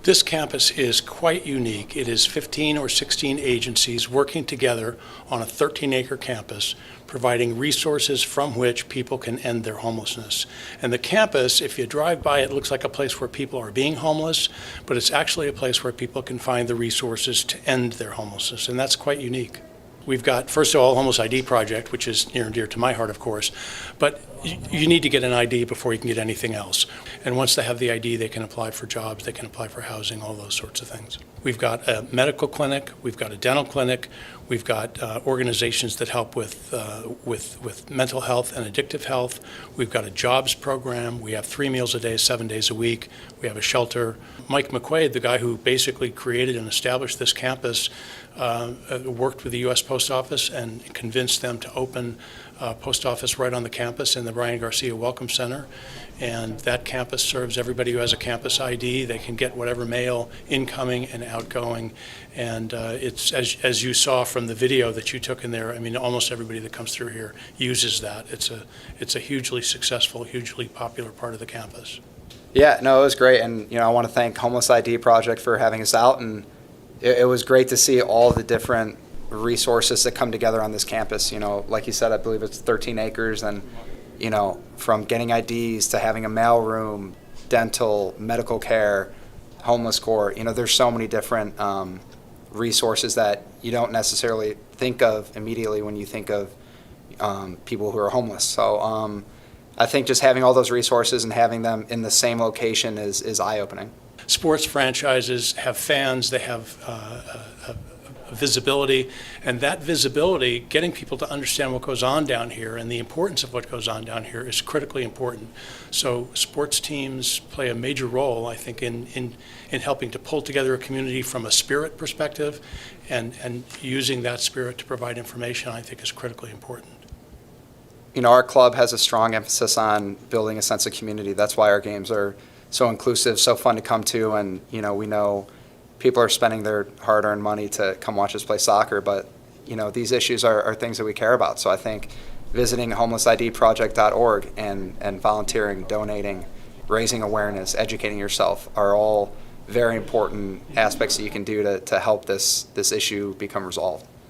This campus is quite unique. It is 15 or 16 agencies working together on a 13-acre campus, providing resources from which people can end their homelessness. And the campus, if you drive by, it looks like a place where people are being homeless, but it's actually a place where people can find the resources to end their homelessness, and that's quite unique. We've got, first of all, Homeless ID Project, which is near and dear to my heart, of course, but you need to get an ID before you can get anything else. And once they have the ID, they can apply for jobs, they can apply for housing, all those sorts of things. We've got a medical clinic, we've got a dental clinic, we've got organizations that help with mental health and addictive health. We've got a jobs program. We have 3 meals a day, 7 days a week. We have a shelter. Mike McQuaid, the guy who basically created and established this campus, worked with the U.S. Post Office and convinced them to open a post office right on the campus in the Brian Garcia Welcome Center. And that campus serves everybody who has a campus ID. They can get whatever mail, incoming and outgoing. And it's, as you saw from the video that you took in there, I mean, almost everybody that comes through here uses that. It's a hugely successful, hugely popular part of the campus. Yeah, no, it was great. And, I want to thank Homeless ID Project for having us out. And it was great to see all the different resources that come together on this campus. Like you said, I believe it's 13 acres, and from getting IDs to having a mail room, dental, medical care, homeless court. There's so many different resources that you don't necessarily think of immediately when you think of people who are homeless. So I think just having all those resources and having them in the same location is eye-opening. Sports franchises have fans, they have visibility, and that visibility, getting people to understand what goes on down here and the importance of what goes on down here is critically important. So sports teams play a major role, I think, in helping to pull together a community from a spirit perspective, and using that spirit to provide information, I think, is critically important. Our club has a strong emphasis on building a sense of community. That's why our games are so inclusive, so fun to come to, and we know people are spending their hard-earned money to come watch us play soccer, but these issues are things that we care about. So I think visiting homelessidproject.org and volunteering, donating, raising awareness, educating yourself are all very important aspects that you can do to help this issue become resolved.